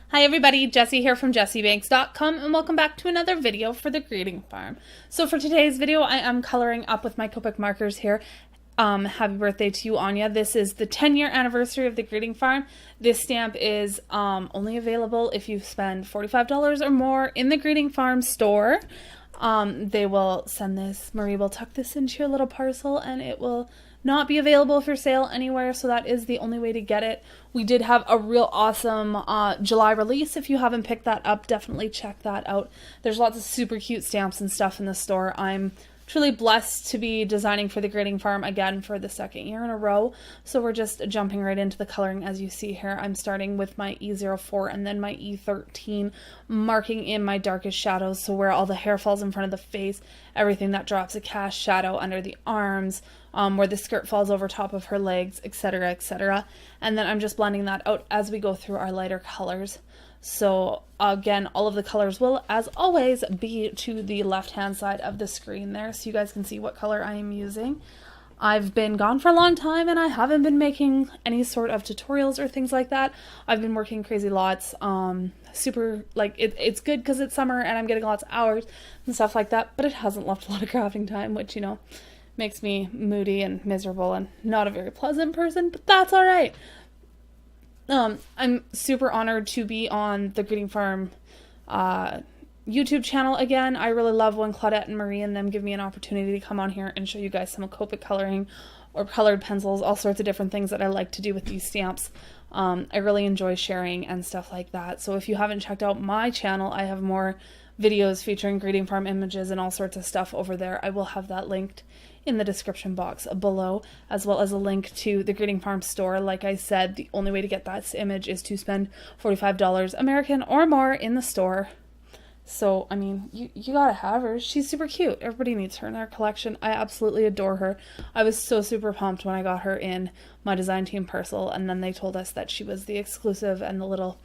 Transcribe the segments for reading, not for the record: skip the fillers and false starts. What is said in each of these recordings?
Hi everybody, Jessie here from jessiebanks.com and welcome back to another video for the greeting farm. So for today's video, I am coloring up with my Copic markers here. Happy birthday to you, Anya. This is the 10-year anniversary of the greeting farm. This stamp is only available if you spend $45 or more in the greeting farm store. They will send this, Marie will tuck this into your little parcel and it will not be available for sale anywhere, so that is the only way to get it. We did have a real awesome July release. If you haven't picked that up, definitely check that out. There's lots of super cute stamps and stuff in the store. I'm truly blessed to be designing for the greeting farm again for the second year in a row. So we're just jumping right into the coloring. As you see here, I'm starting with my E04 and then my E13, marking in my darkest shadows. So where all the hair falls in front of the face, everything that drops a cast shadow under the arms, where the skirt falls over top of her legs, etc., etc. And then I'm just blending that out as we go through our lighter colors. So again, all of the colors will, as always, be to the left-hand side of the screen there, so you guys can see what color I am using. I've been gone for a long time and I haven't been making any sort of tutorials or things like that. I've been working crazy lots. It's good because it's summer and I'm getting lots of hours and stuff like that, but it hasn't left a lot of crafting time, which, you know, makes me moody and miserable and not a very pleasant person, but that's all right. I'm super honored to be on the Greeting Farm YouTube channel again. I really love when Claudette and Marie and them give me an opportunity to come on here and show you guys some Copic coloring or colored pencils, all sorts of different things that I like to do with these stamps. I really enjoy sharing and stuff like that. So if you haven't checked out my channel, I have more videos featuring Greeting Farm images and all sorts of stuff over there. I will have that linked in the description box below, as well as a link to the Greeting Farm store. Like I said, the only way to get that image is to spend $45 American or more in the store. So, I mean, you gotta have her. She's super cute. Everybody needs her in their collection. I absolutely adore her. I was so super pumped when I got her in my design team parcel, and then they told us that she was the exclusive and the little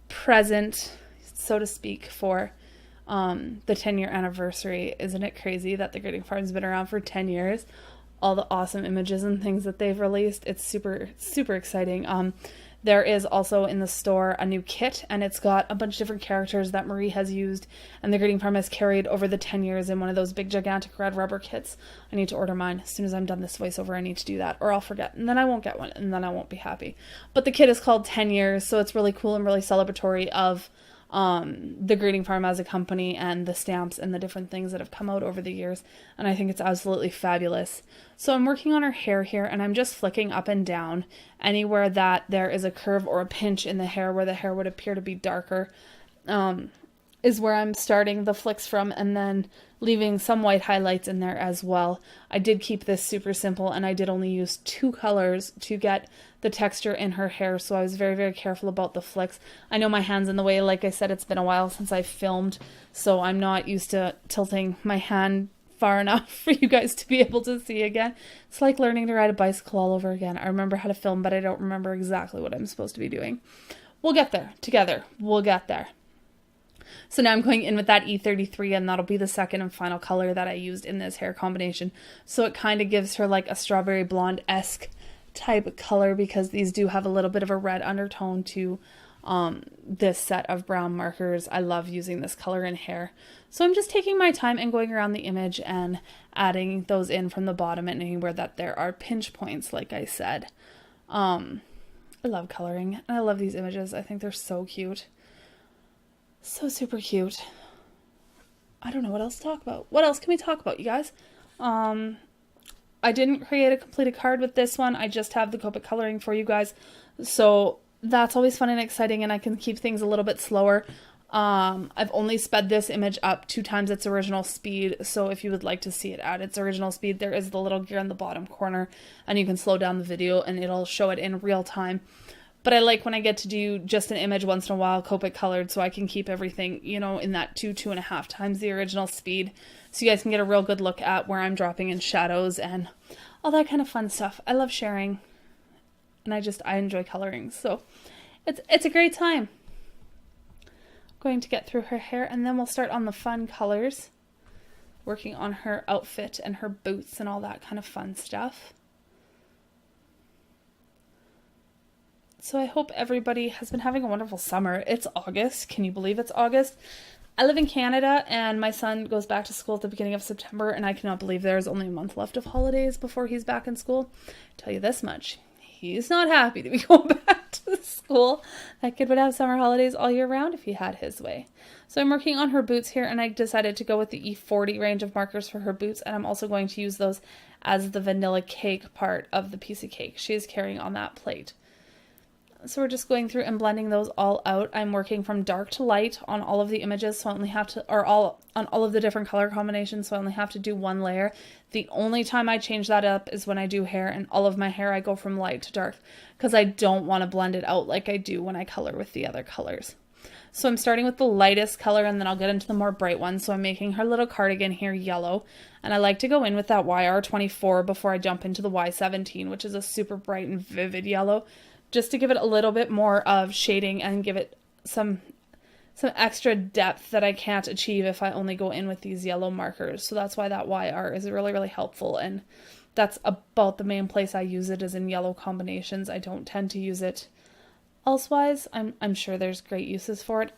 present, so to speak, for the 10-year anniversary. Isn't it crazy that the Greeting Farm's been around for 10 years? All the awesome images and things that they've released. It's super, super exciting. There is also in the store a new kit, and it's got a bunch of different characters that Marie has used and the Greeting Farm has carried over the 10 years in one of those big gigantic red rubber kits. I need to order mine. As soon as I'm done this voiceover, I need to do that, or I'll forget, and then I won't get one, and then I won't be happy. But the kit is called 10 years, so it's really cool and really celebratory of the Greeting Farm as a company and the stamps and the different things that have come out over the years, and I think it's absolutely fabulous. So I'm working on her hair here, and I'm just flicking up and down anywhere that there is a curve or a pinch in the hair where the hair would appear to be darker, is where I'm starting the flicks from, and then leaving some white highlights in there as well. I did keep this super simple, and I did only use 2 colors to get the texture in her hair, so I was very, very careful about the flicks. I know my hand's in the way. Like I said, it's been a while since I filmed, so I'm not used to tilting my hand far enough for you guys to be able to see again. It's like learning to ride a bicycle all over again. I remember how to film, but I don't remember exactly what I'm supposed to be doing. We'll get there together. We'll get there. So now I'm going in with that E33, and that'll be the second and final color that I used in this hair combination. So it kind of gives her like a strawberry blonde-esque type color, because these do have a little bit of a red undertone to this set of brown markers. I love using this color in hair. So I'm just taking my time and going around the image and adding those in from the bottom and anywhere that there are pinch points, like I said. I love coloring, and I love these images. I think they're so cute. So super cute. I don't know what else to talk about. What else can we talk about, you guys? I didn't create a completed card with this one. I just have the Copic coloring for you guys. So that's always fun and exciting, and I can keep things a little bit slower. I've only sped this image up 2 times its original speed, so if you would like to see it at its original speed, there is the little gear in the bottom corner, and you can slow down the video and it'll show it in real time. But I like when I get to do just an image once in a while, Copic colored, so I can keep everything, you know, in that 2.5 times the original speed. So you guys can get a real good look at where I'm dropping in shadows and all that kind of fun stuff. I love sharing, and I enjoy coloring. So it's a great time. I'm going to get through her hair, and then we'll start on the fun colors, working on her outfit and her boots and all that kind of fun stuff. So I hope everybody has been having a wonderful summer. It's August. Can you believe it's August? I live in Canada and my son goes back to school at the beginning of September, and I cannot believe there's only a month left of holidays before he's back in school. I'll tell you this much. He's not happy to be going back to school. That kid would have summer holidays all year round if he had his way. So I'm working on her boots here, and I decided to go with the E40 range of markers for her boots, and I'm also going to use those as the vanilla cake part of the piece of cake she is carrying on that plate. So we're just going through and blending those all out. I'm working from dark to light on all of the images, so I only have to, or all of the different color combinations, so I only have to do one layer. The only time I change that up is when I do hair, and all of my hair I go from light to dark because I don't want to blend it out like I do when I color with the other colors. So I'm starting with the lightest color, and then I'll get into the more bright ones. So I'm making her little cardigan here yellow, and I like to go in with that YR24 before I jump into the Y17, which is a super bright and vivid yellow, just to give it a little bit more of shading and give it some extra depth that I can't achieve if I only go in with these yellow markers. So that's why that YR is really, really helpful, and that's about the main place I use it, is in yellow combinations. I don't tend to use it elsewise. I'm sure there's great uses for it.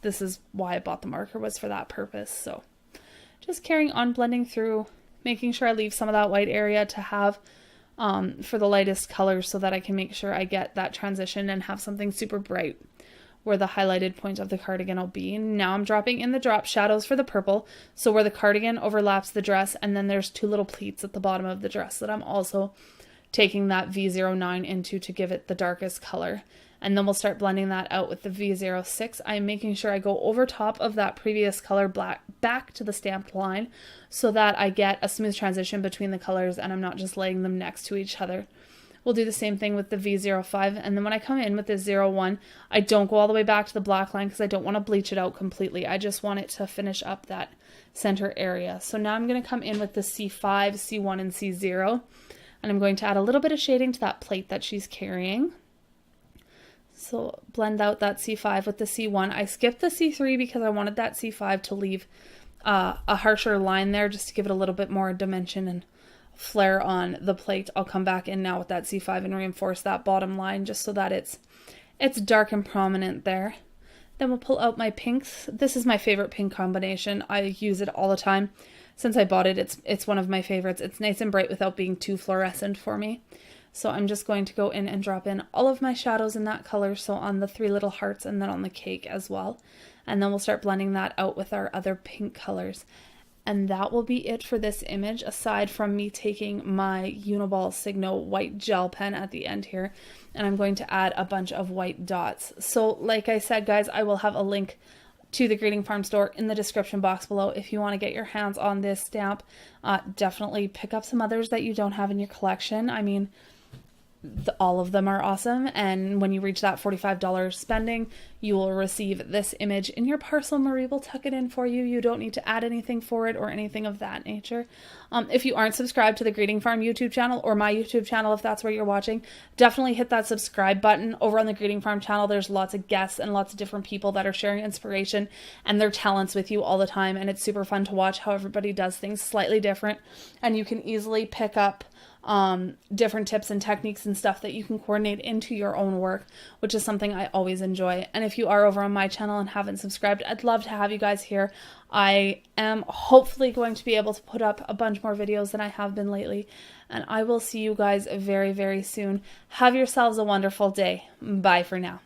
This is why I bought the marker, was for that purpose. So just carrying on, blending through, making sure I leave some of that white area to have for the lightest colors, so that I can make sure I get that transition and have something super bright where the highlighted point of the cardigan will be. Now I'm dropping in the drop shadows for the purple, so where the cardigan overlaps the dress, and then there's two little pleats at the bottom of the dress that I'm also taking that V09 into to give it the darkest color. And then we'll start blending that out with the V06. I'm making sure I go over top of that previous color black back to the stamped line, so that I get a smooth transition between the colors and I'm not just laying them next to each other. We'll do the same thing with the V05, and then when I come in with the 01, I don't go all the way back to the black line because I don't want to bleach it out completely. I just want it to finish up that center area. So now I'm going to come in with the C5, C1, and C0, and I'm going to add a little bit of shading to that plate that she's carrying. So blend out that C5 with the C1. I skipped the C3 because I wanted that C5 to leave a harsher line there, just to give it a little bit more dimension and flare on the plate. I'll come back in now with that C5 and reinforce that bottom line just so that it's dark and prominent there. Then we'll pull out my pinks. This is my favorite pink combination. I use it all the time. Since I bought it, it's one of my favorites. It's nice and bright without being too fluorescent for me. So I'm just going to go in and drop in all of my shadows in that color, so on the three little hearts and then on the cake as well. And then we'll start blending that out with our other pink colors. And that will be it for this image, aside from me taking my Uniball Signo white gel pen at the end here, and I'm going to add a bunch of white dots. So like I said, guys, I will have a link to the Greeting Farm store in the description box below if you want to get your hands on this stamp. Definitely pick up some others that you don't have in your collection. I mean, all of them are awesome, and when you reach that $45 spending, you will receive this image in your parcel. Marie will tuck it in for you. You don't need to add anything for it or anything of that nature. If you aren't subscribed to the Greeting Farm YouTube channel, or my YouTube channel if that's where you're watching, definitely hit that subscribe button. Over on the Greeting Farm channel, there's lots of guests and lots of different people that are sharing inspiration and their talents with you all the time, and it's super fun to watch how everybody does things slightly different, and you can easily pick up different tips and techniques and stuff that you can coordinate into your own work, which is something I always enjoy. And if you are over on my channel and haven't subscribed, I'd love to have you guys here. I am hopefully going to be able to put up a bunch more videos than I have been lately, and I will see you guys very, very soon. Have yourselves a wonderful day. Bye for now.